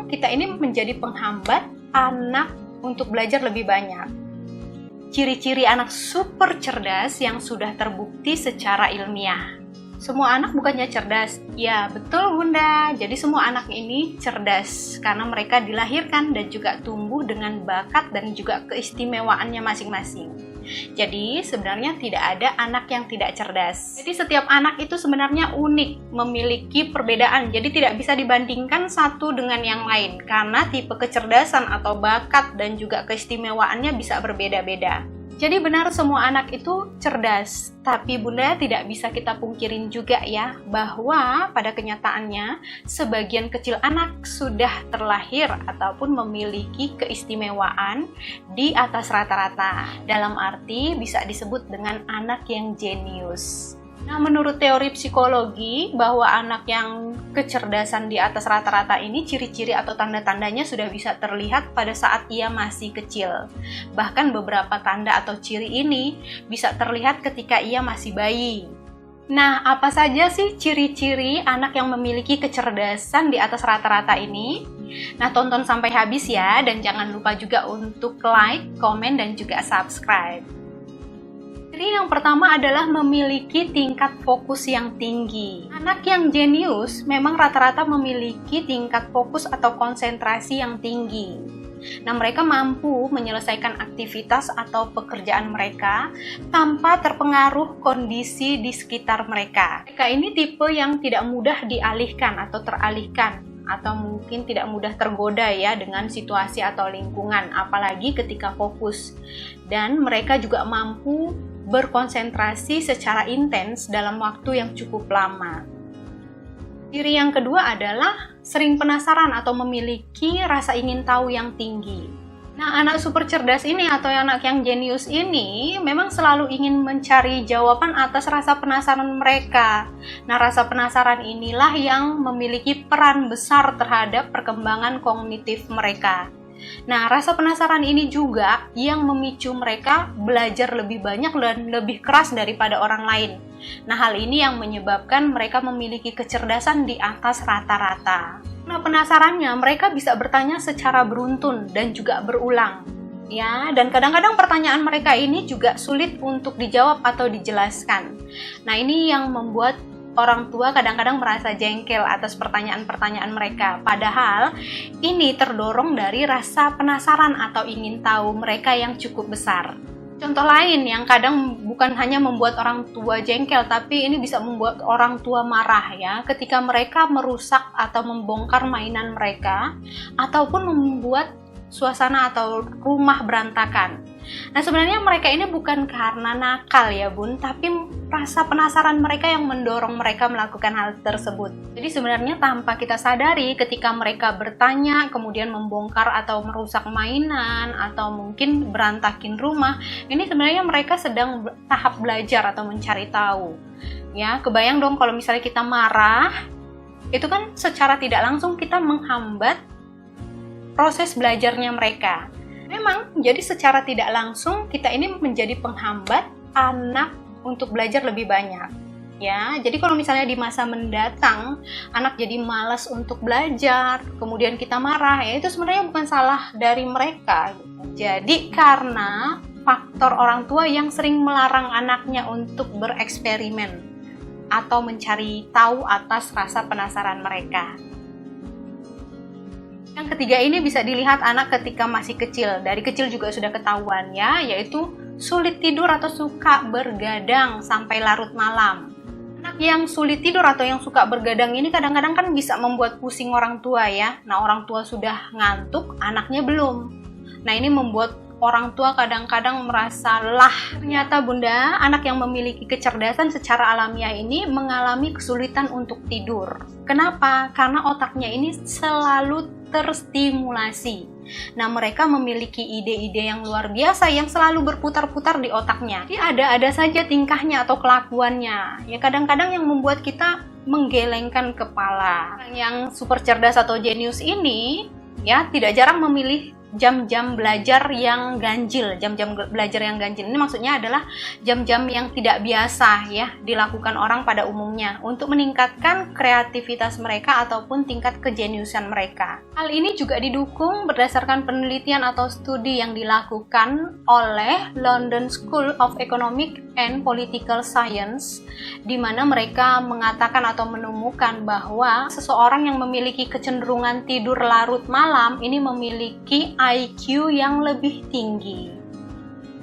kita ini menjadi penghambat anak untuk belajar lebih banyak. Ciri-ciri anak super cerdas yang sudah terbukti secara ilmiah. Semua anak bukannya cerdas? Ya, betul Bunda. Jadi semua anak ini cerdas karena mereka dilahirkan dan juga tumbuh dengan bakat dan juga keistimewaannya masing-masing. Jadi sebenarnya tidak ada anak yang tidak cerdas. Jadi setiap anak itu sebenarnya unik, memiliki perbedaan. Jadi tidak bisa dibandingkan satu dengan yang lain karena tipe kecerdasan atau bakat dan juga keistimewaannya bisa berbeda-beda. Jadi benar semua anak itu cerdas, tapi Bunda tidak bisa kita pungkirin juga ya bahwa pada kenyataannya sebagian kecil anak sudah terlahir ataupun memiliki keistimewaan di atas rata-rata. Dalam arti bisa disebut dengan anak yang jenius. Nah, menurut teori psikologi, bahwa anak yang kecerdasan di atas rata-rata ini ciri-ciri atau tanda-tandanya sudah bisa terlihat pada saat ia masih kecil. Bahkan beberapa tanda atau ciri ini bisa terlihat ketika ia masih bayi. Nah, apa saja sih ciri-ciri anak yang memiliki kecerdasan di atas rata-rata ini? Nah, tonton sampai habis ya, dan jangan lupa juga untuk like, komen, dan juga subscribe. Ciri yang pertama adalah memiliki tingkat fokus yang tinggi. Anak yang jenius memang rata-rata memiliki tingkat fokus atau konsentrasi yang tinggi. Nah, mereka mampu menyelesaikan aktivitas atau pekerjaan mereka tanpa terpengaruh kondisi di sekitar mereka. Mereka ini tipe yang tidak mudah dialihkan atau teralihkan, atau mungkin tidak mudah tergoda ya dengan situasi atau lingkungan, apalagi ketika fokus. Dan mereka juga mampu berkonsentrasi secara intens dalam waktu yang cukup lama. Ciri yang kedua adalah sering penasaran atau memiliki rasa ingin tahu yang tinggi. Nah, anak super cerdas ini atau anak yang jenius ini memang selalu ingin mencari jawaban atas rasa penasaran mereka. Nah, rasa penasaran inilah yang memiliki peran besar terhadap perkembangan kognitif mereka. Nah, rasa penasaran ini juga yang memicu mereka belajar lebih banyak dan lebih keras daripada orang lain. Nah, hal ini yang menyebabkan mereka memiliki kecerdasan di atas rata-rata. Nah, penasarannya mereka bisa bertanya secara beruntun dan juga berulang. Ya, dan kadang-kadang pertanyaan mereka ini juga sulit untuk dijawab atau dijelaskan. Nah, ini yang membuat orang tua kadang-kadang merasa jengkel atas pertanyaan-pertanyaan mereka. Padahal ini terdorong dari rasa penasaran atau ingin tahu mereka yang cukup besar. Contoh lain yang kadang bukan hanya membuat orang tua jengkel, tapi ini bisa membuat orang tua marah ya, ketika mereka merusak atau membongkar mainan mereka, ataupun membuat suasana atau rumah berantakan. Nah, sebenarnya mereka ini bukan karena nakal ya Bun, tapi rasa penasaran mereka yang mendorong mereka melakukan hal tersebut. Jadi sebenarnya tanpa kita sadari ketika mereka bertanya, kemudian membongkar atau merusak mainan, atau mungkin berantakin rumah, ini sebenarnya mereka sedang tahap belajar atau mencari tahu. Ya, kebayang dong kalau misalnya kita marah, itu kan secara tidak langsung kita menghambat proses belajarnya mereka. Memang, jadi secara tidak langsung kita ini menjadi penghambat anak untuk belajar lebih banyak. Ya, jadi kalau misalnya di masa mendatang anak jadi malas untuk belajar, kemudian kita marah, ya itu sebenarnya bukan salah dari mereka. Jadi karena faktor orang tua yang sering melarang anaknya untuk bereksperimen atau mencari tahu atas rasa penasaran mereka. Yang ketiga ini bisa dilihat anak ketika masih kecil. Dari kecil juga sudah ketahuan ya, yaitu sulit tidur atau suka bergadang sampai larut malam. Anak yang sulit tidur atau yang suka bergadang ini kadang-kadang kan bisa membuat pusing orang tua ya. Nah, orang tua sudah ngantuk, anaknya belum. Nah, ini membuat orang tua kadang-kadang merasa lelah. Ternyata Bunda, anak yang memiliki kecerdasan secara alamiah ini mengalami kesulitan untuk tidur. Kenapa? Karena otaknya ini selalu terstimulasi. Nah, mereka memiliki ide-ide yang luar biasa yang selalu berputar-putar di otaknya. Jadi ada saja tingkahnya atau kelakuannya. Ya, kadang-kadang yang membuat kita menggelengkan kepala. Yang super cerdas atau jenius ini ya tidak jarang memilih jam-jam belajar yang ganjil. Jam-jam belajar yang ganjil ini maksudnya adalah jam-jam yang tidak biasa ya dilakukan orang pada umumnya untuk meningkatkan kreativitas mereka ataupun tingkat kejeniusan mereka. Hal ini juga didukung berdasarkan penelitian atau studi yang dilakukan oleh London School of Economic and Political Science, di mana mereka mengatakan atau menemukan bahwa seseorang yang memiliki kecenderungan tidur larut malam ini memiliki IQ yang lebih tinggi.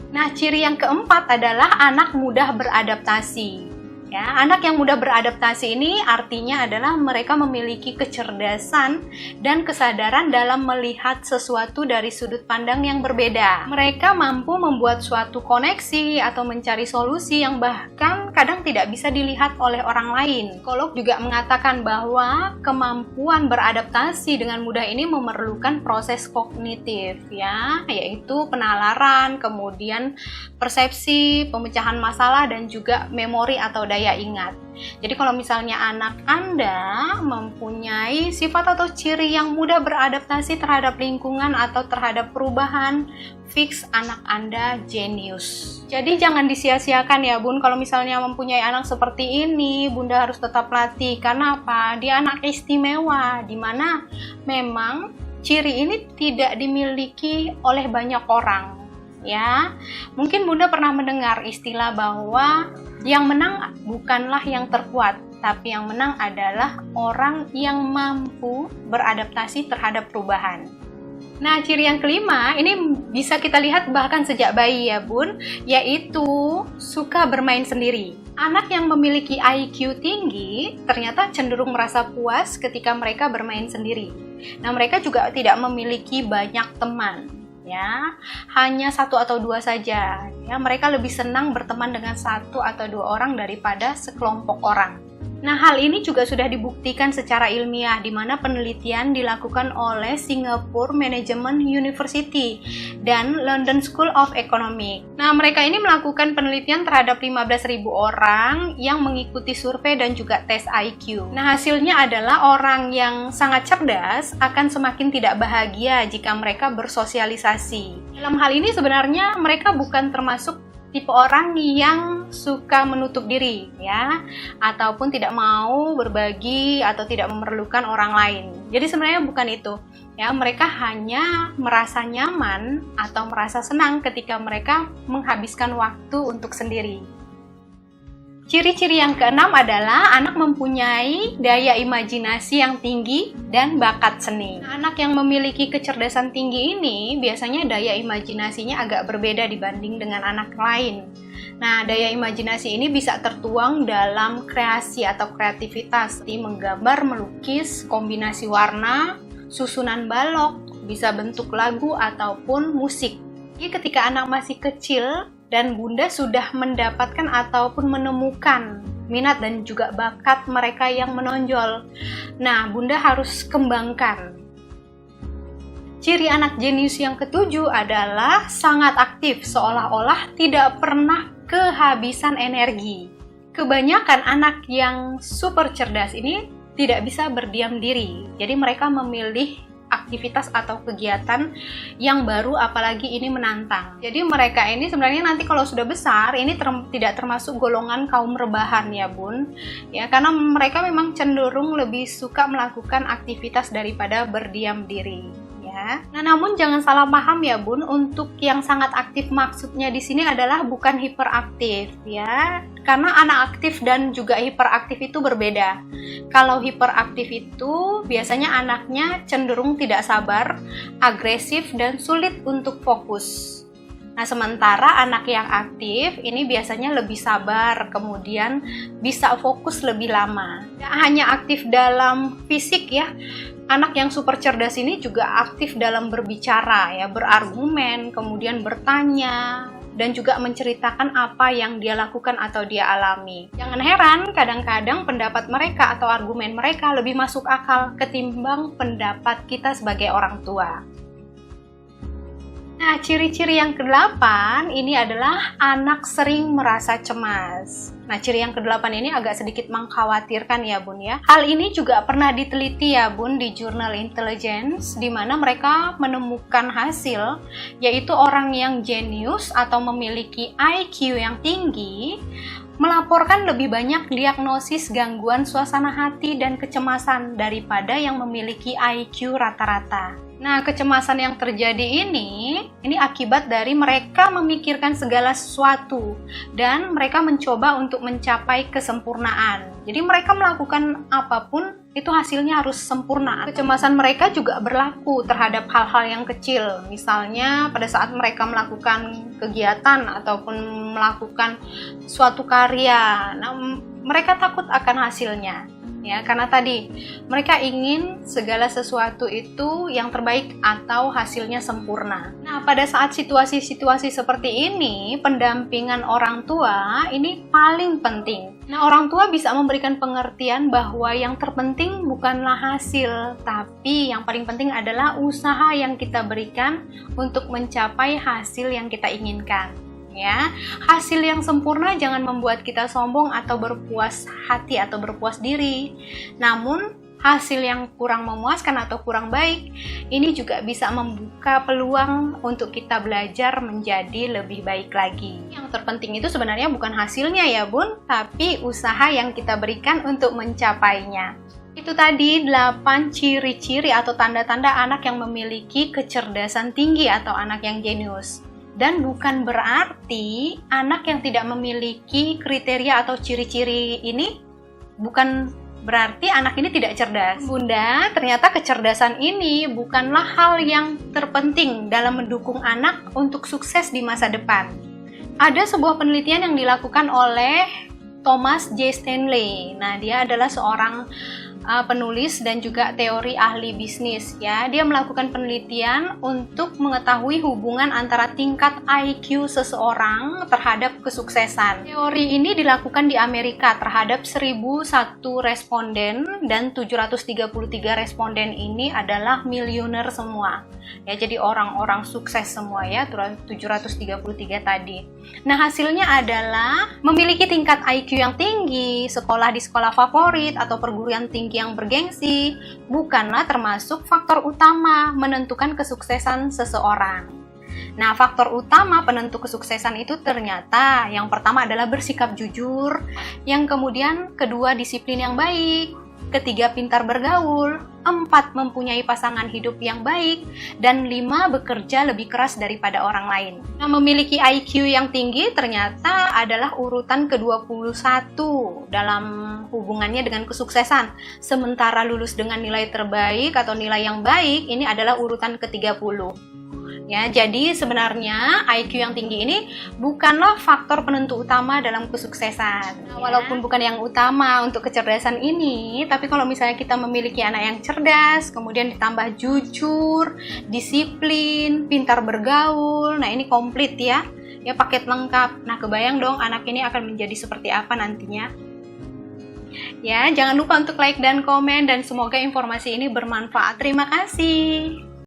Nah, ciri yang keempat adalah anak mudah beradaptasi. Ya, anak yang mudah beradaptasi ini artinya adalah mereka memiliki kecerdasan dan kesadaran dalam melihat sesuatu dari sudut pandang yang berbeda. Mereka mampu membuat suatu koneksi atau mencari solusi yang bahkan kadang tidak bisa dilihat oleh orang lain. Psikolog juga mengatakan bahwa kemampuan beradaptasi dengan mudah ini memerlukan proses kognitif, ya, yaitu penalaran, kemudian persepsi, pemecahan masalah, dan juga memori atau daya ingat. Jadi kalau misalnya anak Anda mempunyai sifat atau ciri yang mudah beradaptasi terhadap lingkungan atau terhadap perubahan, fix anak Anda jenius. Jadi jangan disia-siakan ya Bun, kalau misalnya mempunyai anak seperti ini, Bunda harus tetap latih. Karena apa? Dia anak istimewa, dimana memang ciri ini tidak dimiliki oleh banyak orang. Ya, mungkin Bunda pernah mendengar istilah bahwa yang menang bukanlah yang terkuat, tapi yang menang adalah orang yang mampu beradaptasi terhadap perubahan. Nah, ciri yang kelima ini bisa kita lihat bahkan sejak bayi ya Bun, yaitu suka bermain sendiri. Anak yang memiliki IQ tinggi ternyata cenderung merasa puas ketika mereka bermain sendiri. Nah, mereka juga tidak memiliki banyak teman. Ya, hanya satu atau dua saja. Ya, mereka lebih senang berteman dengan satu atau dua orang daripada sekelompok orang. Nah, hal ini juga sudah dibuktikan secara ilmiah, di mana penelitian dilakukan oleh Singapore Management University dan London School of Economics. Nah, mereka ini melakukan penelitian terhadap 15.000 orang yang mengikuti survei dan juga tes IQ. Nah, hasilnya adalah orang yang sangat cerdas akan semakin tidak bahagia jika mereka bersosialisasi. Dalam hal ini sebenarnya mereka bukan termasuk tipe orang yang suka menutup diri ya, ataupun tidak mau berbagi atau tidak memerlukan orang lain. Jadi sebenarnya bukan itu ya, mereka hanya merasa nyaman atau merasa senang ketika mereka menghabiskan waktu untuk sendiri. Ciri-ciri yang keenam adalah anak mempunyai daya imajinasi yang tinggi dan bakat seni. Anak yang memiliki kecerdasan tinggi ini biasanya daya imajinasinya agak berbeda dibanding dengan anak lain. Nah, daya imajinasi ini bisa tertuang dalam kreasi atau kreativitas, seperti menggambar, melukis, kombinasi warna, susunan balok, bisa bentuk lagu ataupun musik. Jadi ketika anak masih kecil dan Bunda sudah mendapatkan ataupun menemukan minat dan juga bakat mereka yang menonjol, nah Bunda harus kembangkan. Ciri anak jenius yang ketujuh adalah sangat aktif, seolah-olah tidak pernah kehabisan energi. Kebanyakan anak yang super cerdas ini tidak bisa berdiam diri, jadi mereka memilih aktivitas atau kegiatan yang baru, apalagi ini menantang. Jadi mereka ini sebenarnya nanti kalau sudah besar ini tidak termasuk golongan kaum rebahan ya Bun, ya, karena mereka memang cenderung lebih suka melakukan aktivitas daripada berdiam diri. Ya. Nah, namun jangan salah paham ya Bun, untuk yang sangat aktif maksudnya di sini adalah bukan hiperaktif ya. Karena anak aktif dan juga hiperaktif itu berbeda. Kalau hiperaktif itu biasanya anaknya cenderung tidak sabar, agresif, dan sulit untuk fokus. Nah, sementara anak yang aktif ini biasanya lebih sabar, kemudian bisa fokus lebih lama. Tidak hanya aktif dalam fisik ya, anak yang super cerdas ini juga aktif dalam berbicara ya, berargumen, kemudian bertanya, dan juga menceritakan apa yang dia lakukan atau dia alami. Jangan heran, kadang-kadang pendapat mereka atau argumen mereka lebih masuk akal ketimbang pendapat kita sebagai orang tua. Nah, ciri-ciri yang ke-8 ini adalah anak sering merasa cemas. Nah, ciri yang ke-8 ini agak sedikit mengkhawatirkan ya Bun ya. Hal ini juga pernah diteliti ya Bun di jurnal Intelligence, di mana mereka menemukan hasil, yaitu orang yang jenius atau memiliki IQ yang tinggi melaporkan lebih banyak diagnosis gangguan suasana hati dan kecemasan daripada yang memiliki IQ rata-rata. Nah, kecemasan yang terjadi ini akibat dari mereka memikirkan segala sesuatu dan mereka mencoba untuk mencapai kesempurnaan. Jadi mereka melakukan apapun itu hasilnya harus sempurna. Kecemasan mereka juga berlaku terhadap hal-hal yang kecil. Misalnya pada saat mereka melakukan kegiatan ataupun melakukan suatu karya, nah, mereka takut akan hasilnya. Ya, karena tadi mereka ingin segala sesuatu itu yang terbaik atau hasilnya sempurna. Nah, pada saat situasi-situasi seperti ini, pendampingan orang tua ini paling penting. Nah, orang tua bisa memberikan pengertian bahwa yang terpenting bukanlah hasil, tapi yang paling penting adalah usaha yang kita berikan untuk mencapai hasil yang kita inginkan. Ya, hasil yang sempurna jangan membuat kita sombong atau berpuas hati atau berpuas diri. Namun, hasil yang kurang memuaskan atau kurang baik, ini juga bisa membuka peluang untuk kita belajar menjadi lebih baik lagi. Yang terpenting itu sebenarnya bukan hasilnya ya Bun, tapi usaha yang kita berikan untuk mencapainya. Itu tadi 8 ciri-ciri atau tanda-tanda anak yang memiliki kecerdasan tinggi atau anak yang jenius. Dan bukan berarti anak yang tidak memiliki kriteria atau ciri-ciri ini bukan berarti anak ini tidak cerdas. Bunda, ternyata kecerdasan ini bukanlah hal yang terpenting dalam mendukung anak untuk sukses di masa depan. Ada sebuah penelitian yang dilakukan oleh Thomas J. Stanley. Nah, dia adalah seorang penulis dan juga teori ahli bisnis ya. Dia melakukan penelitian untuk mengetahui hubungan antara tingkat IQ seseorang terhadap kesuksesan. Teori ini dilakukan di Amerika terhadap 1001 responden dan 733 responden ini adalah miliuner semua. Ya, jadi orang-orang sukses semua ya, 733 tadi. Nah, hasilnya adalah memiliki tingkat IQ yang tinggi, sekolah di sekolah favorit atau perguruan tinggi yang bergengsi bukanlah termasuk faktor utama menentukan kesuksesan seseorang. Nah, faktor utama penentu kesuksesan itu ternyata yang pertama adalah bersikap jujur, yang kemudian kedua disiplin yang baik, ketiga pintar bergaul, 4 mempunyai pasangan hidup yang baik, dan 5 bekerja lebih keras daripada orang lain. Nah, memiliki IQ yang tinggi ternyata adalah urutan ke-21 dalam hubungannya dengan kesuksesan. Sementara lulus dengan nilai terbaik atau nilai yang baik ini adalah urutan ke-30. Ya, jadi sebenarnya IQ yang tinggi ini bukanlah faktor penentu utama dalam kesuksesan. Nah, walaupun bukan yang utama untuk kecerdasan ini, tapi kalau misalnya kita memiliki anak yang cerdas, kemudian ditambah jujur, disiplin, pintar bergaul, nah ini komplit ya. Ya, paket lengkap. Nah, kebayang dong anak ini akan menjadi seperti apa nantinya. Ya, jangan lupa untuk like dan komen dan semoga informasi ini bermanfaat. Terima kasih.